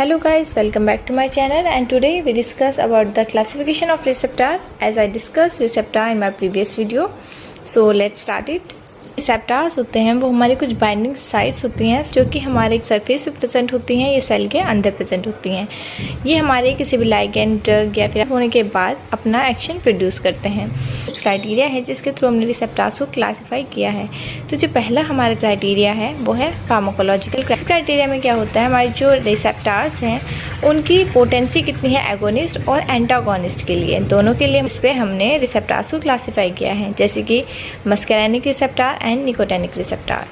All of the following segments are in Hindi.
Hello guys, welcome back to my channel and today we discuss about the classification of receptor as I discussed receptor in my previous video. So let's start it. Receptors होते हैं वो हमारी कुछ बाइंडिंग साइट्स होती हैं जो कि हमारे एक सरफेस पे प्रेजेंट होती हैं, ये सेल के अंदर प्रेजेंट होती हैं। ये हमारे किसी भी लाइगेंड ड्रग या फिर होने के बाद अपना एक्शन प्रोड्यूस करते हैं। कुछ क्राइटेरिया है जिसके थ्रू हमने रिसेप्टार्स को क्लासीफाई किया है। तो जो पहला हमारा क्राइटेरिया है वो है फार्माकोलॉजिकल क्राइटेरिया में क्या होता है, हमारे जो रिसेप्टार्स हैं उनकी पोटेंसी कितनी है एगोनिस्ट और एंटागोनिस्ट के लिए, दोनों के लिए इस पर हमने रिसेप्टार्स को क्लासीफाई किया है, जैसे कि muscarinic receptor and nicotinic receptor.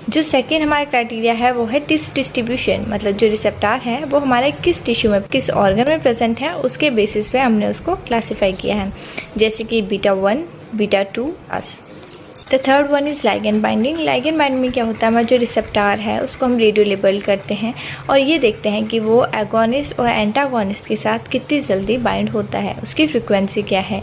जो सेकेंड हमारा क्राइटेरिया है वो है टिश्यू डिस्ट्रीब्यूशन, मतलब जो रिसेप्टार है वो हमारे किस टिश्यू में किस ऑर्गन में प्रेजेंट है उसके बेसिस पे हमने उसको क्लासीफाई किया है, जैसे कि बीटा 1, बीटा 2 आस। The third one is ligand binding. Ligand binding में क्या होता है, हमारा जो रिसेप्टार है उसको हम रेडियो लेबल करते हैं और ये देखते हैं कि वो एगोनिस्ट और एंटागोनिस्ट के साथ कितनी जल्दी बाइंड होता है, उसकी फ्रिक्वेंसी क्या है,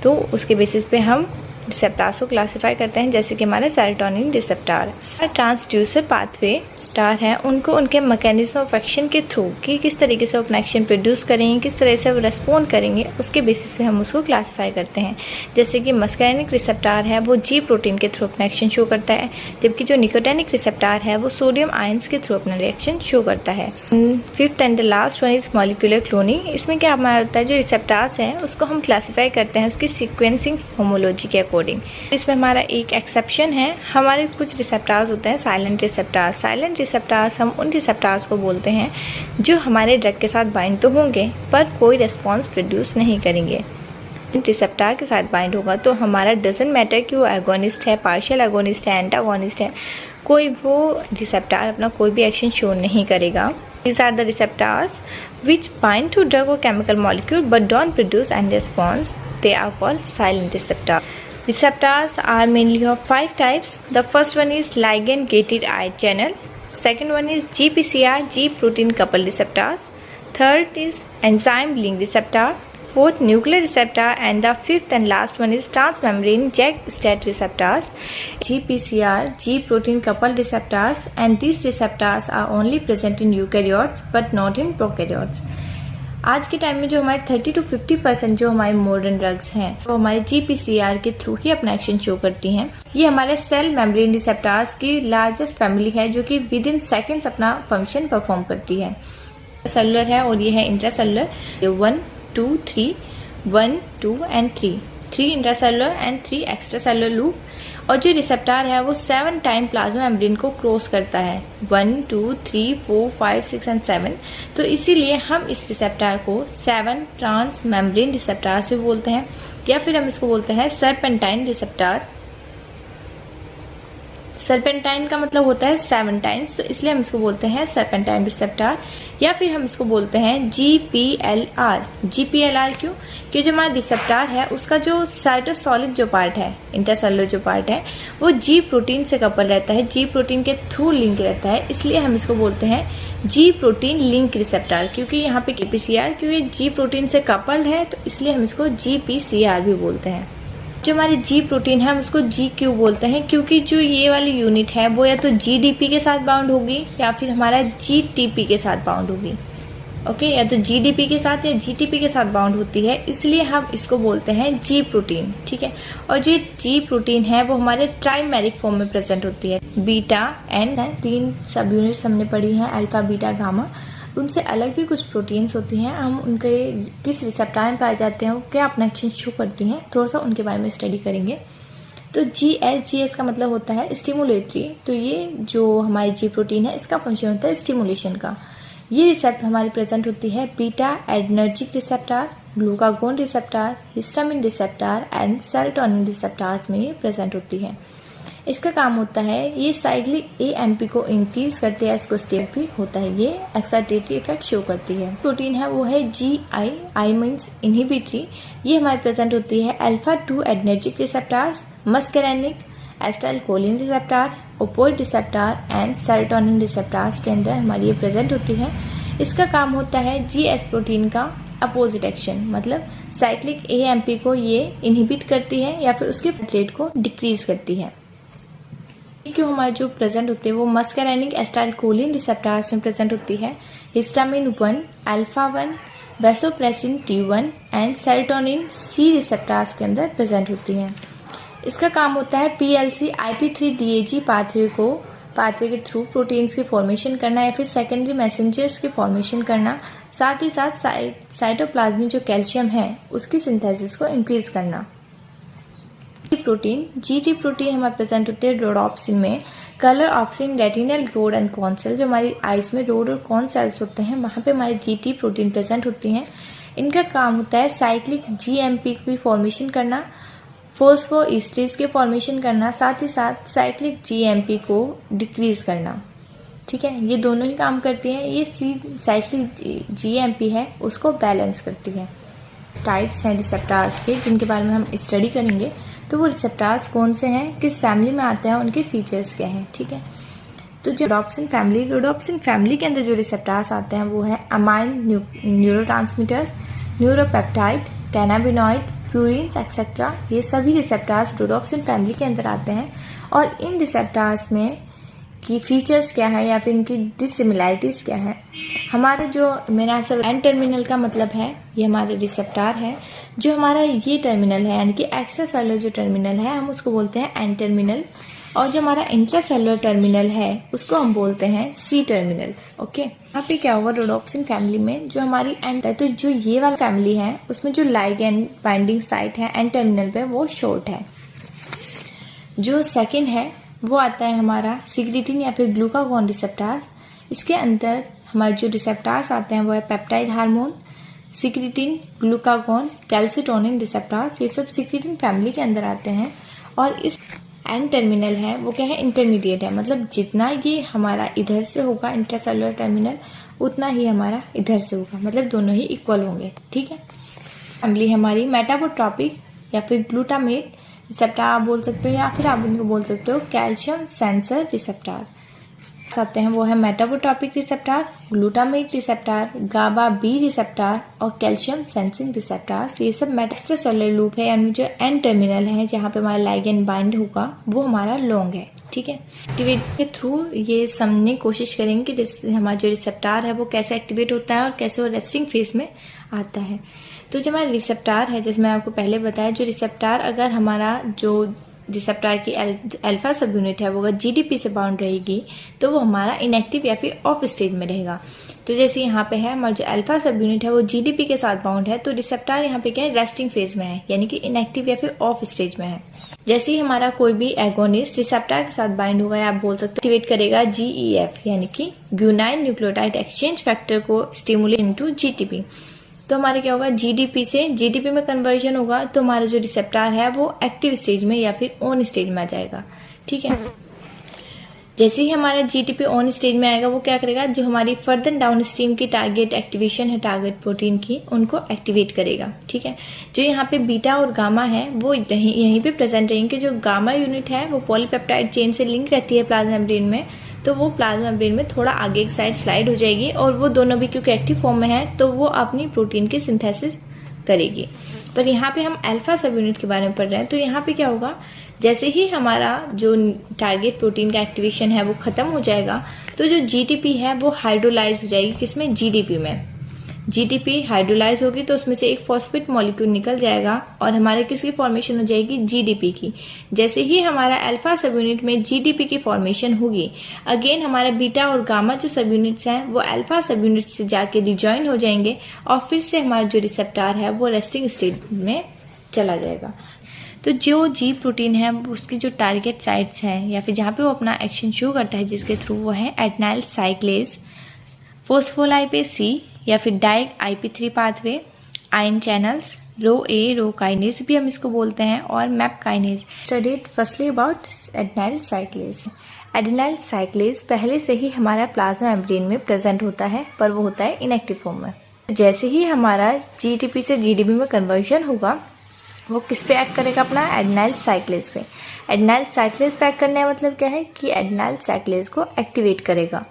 तो उसके बेसिस पे हम रिसेप्टार्स को क्लासीफाई करते हैं, जैसे कि हमारे serotonin receptor. Transducer pathway receptor हैं उनको उनके मैकेनिज्म ऑफ एक्शन के थ्रू कि किस तरीके से वो अपना एक्शन प्रोड्यूस करेंगे, किस तरह से वो रेस्पॉन्ड करेंगे, उसके बेसिस पे हम उसको क्लासीफाई करते हैं। जैसे कि मस्कैरेनिक रिसेप्टार है वो जी प्रोटीन के थ्रू अपना एक्शन शो करता है, जबकि जो निकोटेनिक रिसेप्टार है वो सोडियम आयंस के थ्रू अपना रिएक्शन शो करता है। Fifth and the last one is molecular cloning. इसमें क्या हमारा होता है, जो रिसेप्टार्स हैं उसको हम क्लासीफाई करते हैं उसकी सीक्वेंसिंग होमोलॉजी के अकॉर्डिंग। इसमें हमारा एक एक्सेप्शन है, हमारे कुछ रिसेप्टार्स होते हैं साइलेंट रिसेप्टार। साइलेंट रिसेप्टार्स हम उन रिसेप्टार्स को बोलते हैं जो हमारे ड्रग के साथ बाइंड तो होंगे पर कोई रिस्पॉन्स प्रोड्यूस नहीं करेंगे। रिसेप्टार के साथ बाइंड होगा तो हमारा डजंट मैटर कि वो एगोनिस्ट है, पार्शियल एगोनिस्ट है, एंटागोनिस्ट है, कोई वो रिसेप्टार अपना कोई भी एक्शन शो नहीं करेगा। These are the receptors which bind to drug or chemical molecule but don't produce any response. They are called silent receptors. Receptors are mainly of 5 types. The first one is ligand-gated ion channel. Second one is GPCR, G protein coupled receptors. Third is enzyme link receptor. Fourth, nuclear receptor, and the fifth and last one is transmembrane JAK-STAT receptors. GPCR, G protein coupled receptors, and these receptors are only present in eukaryotes but not in prokaryotes. आज के टाइम में जो हमारे 30 to 50% जो हमारे मॉडर्न ड्रग्स हैं वो हमारे GPCR के थ्रू ही अपना एक्शन शो करती हैं। ये हमारे सेल मेम्ब्रेन रिसेप्टर्स की लार्जेस्ट फैमिली है जो कि विद इन सेकेंड्स अपना फंक्शन परफॉर्म करती है। सेलुलर है और ये है intracellular. 1, 2, 3, 1, 2 and 3 intracellular and 3 extracellular loop. और जो रिसेप्टार है वो 7 टाइम प्लाज्मा मेम्ब्रेन को क्रॉस करता है, 1, 2, 3, 4, 5, 6 एंड 7। तो इसीलिए हम इस रिसेप्टार को 7 ट्रांस मेम्ब्रेन रिसेप्टार से बोलते हैं, या फिर हम इसको बोलते हैं सर्पेंटाइन रिसेप्टार। सर्पेंटाइन का मतलब होता है 7 टाइम्स, तो इसलिए हम इसको बोलते हैं सर्पेंटाइन रिसेप्टार, या फिर हम इसको बोलते हैं GPLR। GPLR क्यों? कि जो हमारा रिसेप्टार है उसका जो साइटोसोलिक जो पार्ट है, इंटरसेलुलर जो पार्ट है, वो जी प्रोटीन से कपल रहता है, जी प्रोटीन के थ्रू लिंक रहता है, इसलिए हम इसको बोलते हैं जी प्रोटीन लिंक रिसेप्टार। क्योंकि यहाँ पे GPCR क्योंकि जी प्रोटीन से कपल्ड है तो इसलिए हम इसको GPCR भी बोलते हैं। जो हमारी जी प्रोटीन है हम उसको जी क्यों बोलते हैं, क्योंकि जो ये वाली यूनिट है वो या तो GDP के साथ बाउंड होगी या फिर हमारा GTP के साथ बाउंड होगी। ओके, या तो GDP के साथ या GTP के साथ बाउंड होती है, इसलिए हम इसको बोलते हैं जी प्रोटीन। ठीक है, और जो जी प्रोटीन है वो हमारे ट्राइमेरिक फॉर्म में प्रेजेंट होती है। बीटा एन 3 सब यूनिट्स हमने पढ़ी हैं, अल्फा बीटा गामा। उनसे अलग भी कुछ प्रोटीन्स होती हैं, हम उनके किस रिसेप्टार में पाए जाते हैं, वो क्या अपना एक्शन शो करती हैं, थोड़ा सा उनके बारे में स्टडी करेंगे। तो GS का मतलब होता है स्टिमुलेटरी। तो ये जो हमारी जी प्रोटीन है इसका फंक्शन होता है स्टिमुलेशन का। ये रिसेप्टर हमारी प्रेजेंट होती है beta adrenergic receptor, glucagon receptor, histamine receptor and serotonin receptors में ये प्रेजेंट होती है। इसका काम होता है ये साइक्लिक AMP को इंक्रीज करते हैं, इसको स्टेप भी होता है, ये एक्साइटेटरी इफेक्ट शो करती है। प्रोटीन है वो है GI मीन्स इनहिबिटरी। ये हमारी प्रेजेंट होती है alpha 2 adrenergic receptors, muscarinic, acetylcholine receptor, opioid receptor and serotonin receptors के अंदर हमारी ये प्रेजेंट होती है। इसका काम होता है GS प्रोटीन का अपोजिट एक्शन, मतलब साइक्लिक AMP को ये इनहिबिट करती है या फिर उसके रेट को डिक्रीज करती है। क्यों हमारे जो प्रेजेंट होते हैं वो मस्कैरेनिक एसिटाइलकोलिन रिसेप्टर्स में प्रेजेंट होती है। Histamine 1, alpha 1, vasopressin T1 and serotonin C receptors के अंदर प्रेजेंट होती है। इसका काम होता है PLC IP3DAG पाथवे के थ्रू प्रोटीन्स की फॉर्मेशन करना या फिर सेकेंडरी मैसेंजर्स की फॉर्मेशन करना, साथ ही साथ साइटोप्लाज्म में जो कैल्शियम है उसकी सिंथेसिस को इंक्रीज करना। GT प्रोटीन हमारे प्रेजेंट होते हैं रोडोप्सिन में। Colour opsin, retinal rod and cone cell, जो हमारी आइज में रोड और कॉन सेल्स होते हैं वहाँ पे हमारी GT प्रोटीन प्रेजेंट होती हैं। इनका काम होता है साइक्लिक GMP की फॉर्मेशन करना, फॉस्फोएस्टरेज के फॉर्मेशन करना, साथ ही साथ साइक्लिक GMP को डिक्रीज करना। ठीक है, ये दोनों ही काम करती हैं। ये साइक्लिक GMP है उसको बैलेंस करती है। टाइप्स हैं रिसेप्टर्स के जिनके बारे में हम स्टडी करेंगे। तो वो रिसेप्टर्स कौन से हैं, किस फैमिली में आते हैं, उनके फीचर्स क्या हैं। ठीक है, तो जो रोडोप्सिन फैमिली के अंदर जो रिसेप्टर्स आते हैं वो है amine neurotransmitters, neuropeptide, cannabinoid, purines etcetera. ये सभी रिसेप्टर्स रोडोप्सिन फैमिली के अंदर आते हैं। और इन रिसेप्टर्स में की फीचर्स क्या है या फिर इनकी डिसिमिलैरिटीज क्या है। हमारे जो मैंने आपसे एन टर्मिनल का मतलब है ये हमारे रिसेप्टर है। जो हमारा ये टर्मिनल है यानी कि एक्स्ट्रा सेलुलर जो टर्मिनल है हम उसको बोलते हैं एन टर्मिनल, और जो हमारा इंट्रा सेलुलर टर्मिनल है उसको हम बोलते हैं सी टर्मिनल। ओके, यहाँ पे क्या होगा रोडोप्सिन फैमिली में जो हमारी एन, तो जो ये वाला फैमिली है उसमें जो लाइगैंड बाइंडिंग साइट है एन टर्मिनल पे वो शॉर्ट है। जो सेकेंड है वो आता है हमारा सिक्रीटिन या फिर ग्लूकागॉन रिसेप्टर्स। इसके अंदर हमारे जो रिसेप्टर्स आते हैं वो है peptide hormone, secretin, glucagon, calcitonin receptors. ये सब सिक्रीटिन फैमिली के अंदर आते हैं। और इस एन टर्मिनल है वो क्या है, इंटरमीडिएट है, मतलब जितना ये हमारा इधर से होगा इंट्रासेलुलर टर्मिनल उतना ही हमारा इधर से होगा, मतलब दोनों ही इक्वल होंगे। ठीक है, फैमिली हमारी मेटाबोट्रॉपिक या फिर ग्लूटामेट रिसेप्टर आप बोल सकते हो, या फिर आप इनको बोल सकते हो कैल्शियम सेंसर रिसेप्टर आते हैं। वो है metabotropic receptor, glutamate receptor, GABA B receptor और कैल्शियम सेंसिंग रिसेप्टर। ये सब एक्स्ट्रा सेलुलर लूप है, यानी जो एन टर्मिनल है जहाँ पे हमारा लाइगैंड बाइंड होगा वो हमारा लॉन्ग है। ठीक है, एक्टिवेट के थ्रू ये समझने की कोशिश करेंगे कि हमारा जो रिसेप्टर है वो कैसे एक्टिवेट होता है और कैसे वो रेस्टिंग फेज में आता है। तो जो हमारा रिसेप्टर है, जैसे मैंने आपको पहले बताया, जो रिसेप्टर अगर हमारा जो रिसेप्टर की अल्फा सब यूनिट है वो अगर GDP से बाउंड रहेगी तो वो हमारा इनएक्टिव या फिर ऑफ स्टेज में रहेगा। तो जैसे यहाँ पे है हमारा जो अल्फा सब यूनिट है वो GDP के साथ बाउंड है, तो रिसेप्टर यहाँ पे क्या है, रेस्टिंग फेज में है, यानी कि इनएक्टिव या फिर ऑफ स्टेज में है। जैसे ही हमारा कोई भी एगोनिस्ट रिसेप्टर के साथ बाइंड होगा, आप बोल सकते हो एक्टिवेट करेगा GEF यानी कि ग्यूनाइन न्यूक्लियोटाइड एक्सचेंज फैक्टर को स्टिमुलेट इनटू GTP। तो हमारे क्या होगा, GDP से GTP में कन्वर्जन होगा, तो हमारा जो रिसेप्टर है वो एक्टिव स्टेज में या फिर ऑन स्टेज में आ जाएगा। ठीक है, जैसे ही हमारा GTP ऑन स्टेज में आएगा वो क्या करेगा, जो हमारी फर्दर डाउन स्ट्रीम की टारगेट एक्टिवेशन है टारगेट प्रोटीन की, उनको एक्टिवेट करेगा। ठीक है, जो यहाँ पे बीटा और गामा है वो यहीं पे प्रेजेंट रहेंगे। जो गामा यूनिट है वो पॉलीपेप्टाइड चेन से लिंक रहती है प्लाज्मा मेम्ब्रेन में, तो वो प्लाज्मा मेम्ब्रेन में थोड़ा आगे एक साइड स्लाइड हो जाएगी, और वो दोनों भी क्योंकि एक्टिव फॉर्म में है तो वो अपनी प्रोटीन की सिंथेसिस करेगी। पर यहाँ पे हम अल्फा सब यूनिट के बारे में पढ़ रहे हैं, तो यहाँ पे क्या होगा, जैसे ही हमारा जो टारगेट प्रोटीन का एक्टिवेशन है वो खत्म हो जाएगा, तो जो GTP है वो हाइड्रोलाइज हो जाएगी, किसमें, GDP में। GTP हाइड्रोलाइज होगी तो उसमें से एक फॉस्फेट मॉलिक्यूल निकल जाएगा और हमारे किसकी फॉर्मेशन हो जाएगी, GDP की। जैसे ही हमारा अल्फा सब यूनिट में GDP की फॉर्मेशन होगी, अगेन हमारा बीटा और गामा जो सब यूनिट्स हैं वो अल्फा सब यूनिट से जाके रिजॉइन हो जाएंगे, और फिर से हमारा जो रिसेप्टर है वो रेस्टिंग स्टेट में चला जाएगा। तो जो G प्रोटीन है उसकी जो टारगेट साइट्स हैं या फिर जहाँ पे वो अपना एक्शन शो करता है जिसके थ्रू, वो है एडेनाइल साइक्लेज, फोस्फोलाइपेज C या फिर DAG IP3 pathway, ion channels, rho kinase भी हम इसको बोलते हैं, और MAP kinase. Studied firstly about adenylyl cyclase. Adenylyl cyclase पहले से ही हमारा प्लाज्मा मेम्ब्रेन में प्रेजेंट होता है, पर वो होता है इनएक्टिव फॉर्म में। जैसे ही हमारा GTP से GDP में कन्वर्जन होगा, वो किस पे एक्ट करेगा, अपना एडेनाइल साइक्लेज पे। एडेनाइल साइक्लेज पे एक्ट करने का मतलब क्या है कि एडेनाइल साइक्लेज को एक्टिवेट करेगा।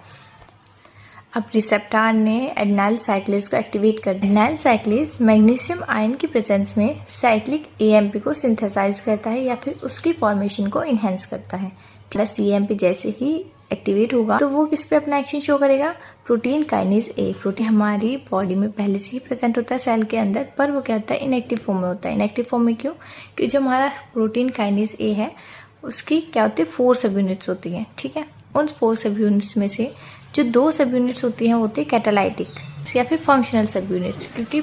अब रिसेप्टर ने एडेनाइल साइक्लेज को एक्टिवेट कर दिया। एडेनाइल साइक्लेज मैग्नीशियम आयन की प्रेजेंस में साइक्लिक AMP को सिंथेसाइज करता है या फिर उसकी फॉर्मेशन को इनहेंस करता है। CAMP जैसे ही एक्टिवेट होगा तो वो किस पे अपना एक्शन शो करेगा, प्रोटीन काइनेज ए। प्रोटीन हमारी बॉडी में पहले से ही प्रेजेंट होता है सेल के अंदर, पर वो क्या होता है, इनएक्टिव फॉर्म में होता है। इनएक्टिव फॉर्म में क्यों, कि जो हमारा प्रोटीन काइनेज ए है उसकी क्या होती है, 4 सब यूनिट्स होती हैं। ठीक है, उन 4 सब यूनिट्स में से जो 2 सब यूनिट्स होती हैं होती है कैटालाइटिक या फिर फंक्शनल सब यूनिट्स, क्योंकि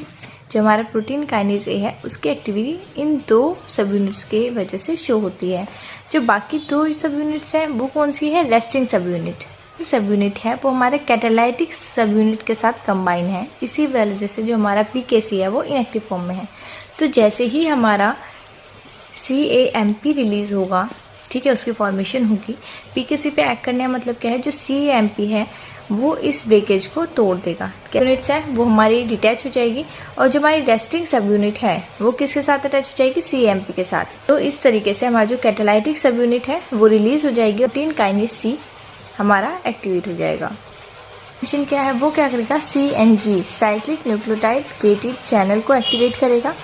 जो हमारा प्रोटीन काइनेज ए है उसकी एक्टिविटी इन 2 सब यूनिट्स के वजह से शो होती है। जो बाकी 2 सब यूनिट्स हैं वो कौन सी है, रेस्टिंग सब यूनिट। सब यूनिट है वो हमारे कैटालाइटिक सब यूनिट के साथ कंबाइन है, इसी वजह से जो हमारा PKC है वो इनएक्टिव फॉर्म में है। तो जैसे ही हमारा CAMP रिलीज होगा, ठीक है, उसकी फॉर्मेशन होगी, PKC पे एक्ट करने का मतलब क्या है, जो CAMP है वो इस ब्रेकेज को तोड़ देगा। यूनिट्स है वो हमारी डिटैच हो जाएगी और जो हमारी रेस्टिंग सब यूनिट है वो किसके साथ अटैच हो जाएगी, CAMP के साथ। तो इस तरीके से हमारा जो कैटालाइटिक सब यूनिट है वो रिलीज हो जाएगी और प्रोटीन काइनेज C हमारा एक्टिवेट हो जाएगा। मिशन क्या है, वो क्या करेगा, CNG cyclic nucleotide gated channel को एक्टिवेट करेगा।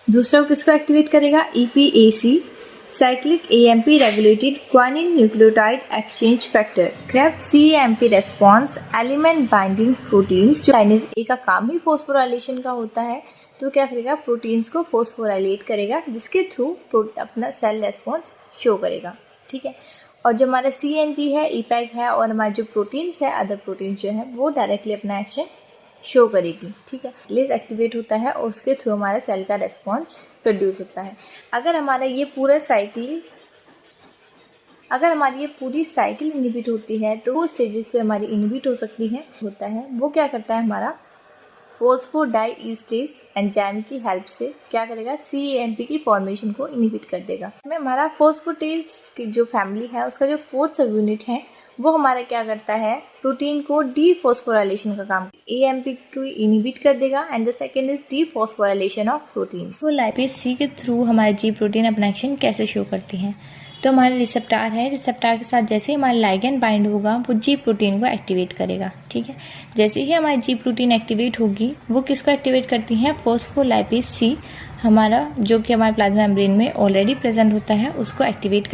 दूसरा वो किसको एक्टिवेट करेगा, EPAC cyclic AMP regulated guanine nucleotide exchange factor. CREB CAMP response element binding proteins. जो काइनेज ए का काम ही फॉस्फोराइलेशन का होता है, तो क्या करेगा, प्रोटीन्स को फॉस्फोराइलेट करेगा जिसके थ्रू अपना सेल रेस्पॉन्स शो करेगा। ठीक है, और जो हमारा CNG है, EPAC है और हमारे जो प्रोटीन्स है, अदर प्रोटीन्स जो है वो डायरेक्टली अपना एक्शन शो करेगी। ठीक है, लेस एक्टिवेट होता है और उसके थ्रू हमारे सेल का रेस्पॉन्स प्रोड्यूस होता है। अगर हमारी ये पूरी साइकिल इनहिबिट होती है तो वो स्टेजेस पे हमारी इनहिबिट हो सकती है। होता है वो क्या करता है, हमारा फॉस्फोडाइईस्टेज एंजाइम की हेल्प से क्या करेगा, CAMP की फॉर्मेशन को इनहिबिट कर देगा। में हमारा फॉस्फोटेज की जो फैमिली है उसका जो 4th सब यूनिट है वो हमारा क्या करता है, प्रोटीन को डीफॉस्फोराइलेशन का काम, AMP को इनहिबिट कर देगा and the second is dephosphorylation of protein. तो लाइपेज C के थ्रू हमारे G प्रोटीन अपना एक्शन कैसे शो करती हैं, तो हमारे रिसेप्टार है, रिसेप्टार के साथ जैसे ही हमारा लाइगेंड बाइंड होगा वो G प्रोटीन को एक्टिवेट करेगा। ठीक है, जैसे ही हमारी G प्रोटीन एक्टिवेट होगी वो किसको एक्टिवेट करती है, फॉस्फोलाइपेज C हमारा, जो कि हमारे प्लाज्मा मेम्ब्रेन में ऑलरेडी प्रेजेंट होता है, उसको एक्टिवेट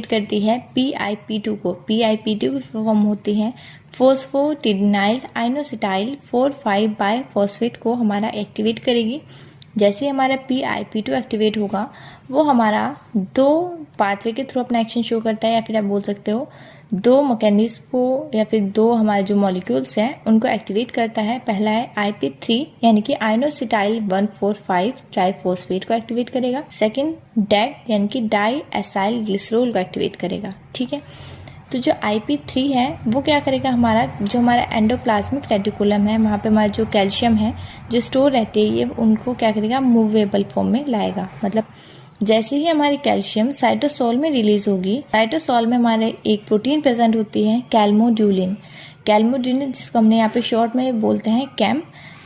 करती है PIP2 को। PIP2 की फॉर्म होती है फॉस्फोटिडिनाइल आइनोसिटाइल 4,5 बाइफॉस्फेट को हमारा एक्टिवेट करेगी। जैसे हमारा PIP2 एक्टिवेट होगा वो हमारा 2 पाथवे के थ्रू अपना एक्शन शो करता है, या फिर आप बोल सकते हो 2 मैकेनिज्म को या फिर 2 हमारे जो मॉलिक्यूल्स हैं उनको एक्टिवेट करता है। पहला है IP3 यानी कि आइनोसिटाइल 1,4,5 ट्राइफॉस्फेट को एक्टिवेट करेगा। सेकंड DAG यानी कि डाई एसाइल ग्लिसरॉल को एक्टिवेट करेगा। ठीक है, तो जो IP3 है वो क्या करेगा, जो हमारा एंडोप्लाज्मिक रेटिकुलम है वहाँ पे हमारा जो कैल्शियम है जो स्टोर रहती है, ये उनको क्या करेगा, मूवेबल फॉर्म में लाएगा। मतलब जैसे ही हमारी कैल्शियम साइटोसोल में रिलीज होगी, साइटोसोल में हमारे एक प्रोटीन प्रेजेंट होती है कैल्मोड्यूलिन, जिसको हमने यहाँ पे शॉर्ट में बोलते हैं कैम।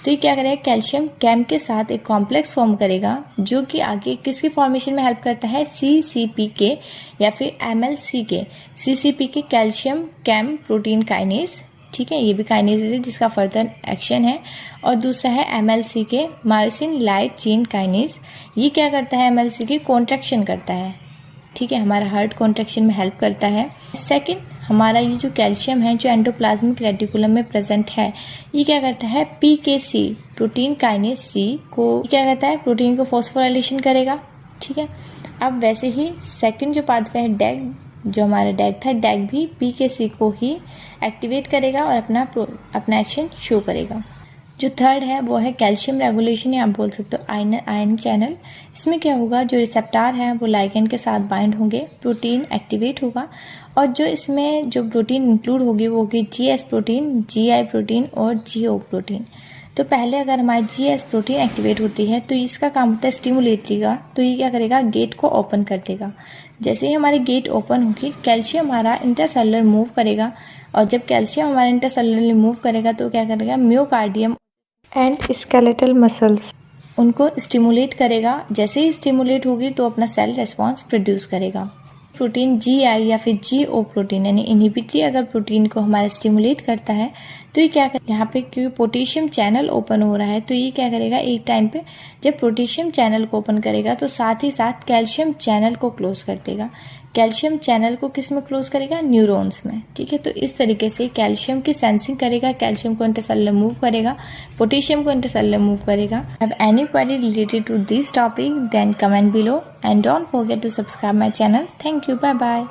तो ये क्या करेगा, कैल्शियम कैम के साथ एक कॉम्प्लेक्स फॉर्म करेगा जो कि आगे किसकी फॉर्मेशन में हेल्प करता है, CCPK या फिर MLCK। CCPK calcium cam protein kinase. ठीक है, ये भी काइनेज है जिसका फर्दर एक्शन है। और दूसरा है MLCK myosin light chain kinase. ये क्या करता है, MLCK कॉन्ट्रैक्शन करता है। ठीक है, हमारा हार्ट कॉन्ट्रैक्शन में हेल्प करता है। सेकंड, हमारा ये जो कैल्शियम है जो एंडोप्लाज्मिक रेटिकुलम में प्रेजेंट है, ये क्या करता है, PKC प्रोटीन काइनेज C को क्या करता है, प्रोटीन को फॉस्फोराइलेशन करेगा। ठीक है, अब वैसे ही सेकंड जो पाथवे है DAG, जो हमारा DAG था, DAG भी PKC को ही एक्टिवेट करेगा और अपना एक्शन शो करेगा। जो थर्ड है वो है कैल्शियम रेगुलेशन, या आप बोल सकते हो आयन चैनल। इसमें क्या होगा, जो रिसेप्टार है वो लाइगेंड के साथ बाइंड होंगे, प्रोटीन एक्टिवेट होगा और जो इसमें जो प्रोटीन इंक्लूड होगी वो होगी GS प्रोटीन, GI प्रोटीन और GO प्रोटीन। तो पहले अगर हमारी GS प्रोटीन एक्टिवेट होती है तो इसका काम होता है स्टिमुलेटरी का, तो ये क्या करेगा, गेट को ओपन कर देगा। जैसे ही हमारी गेट ओपन होगी, कैल्शियम हमारा इंटरसेलुलर मूव करेगा और जब कैल्शियम हमारा इंटरसेलुलर मूव करेगा तो क्या करेगा, म्योकार्डियम एंड स्केलेटल मसल्स उनको स्टिमुलेट करेगा। जैसे ही स्टिमुलेट होगी तो अपना सेल रेस्पॉन्स प्रोड्यूस करेगा। प्रोटीन GI या फिर GO प्रोटीन यानी इनहिबिटरी अगर प्रोटीन को हमारा स्टिमुलेट करता है तो ये क्या करेगा, यहाँ पे क्योंकि पोटेशियम चैनल ओपन हो रहा है तो ये क्या करेगा, एक टाइम पे जब पोटेशियम चैनल को ओपन करेगा तो साथ ही साथ कैल्शियम चैनल को क्लोज कर देगा। कैल्शियम चैनल को किस में क्लोज करेगा, न्यूरॉन्स में। ठीक है, तो इस तरीके से कैल्शियम की सेंसिंग करेगा, कैल्शियम को इंटरसेलुलर मूव करेगा, पोटेशियम को इंटरसेलुलर मूव करेगा। Have any query related to this topic then comment below and don't forget to subscribe my channel. Thank you, bye bye.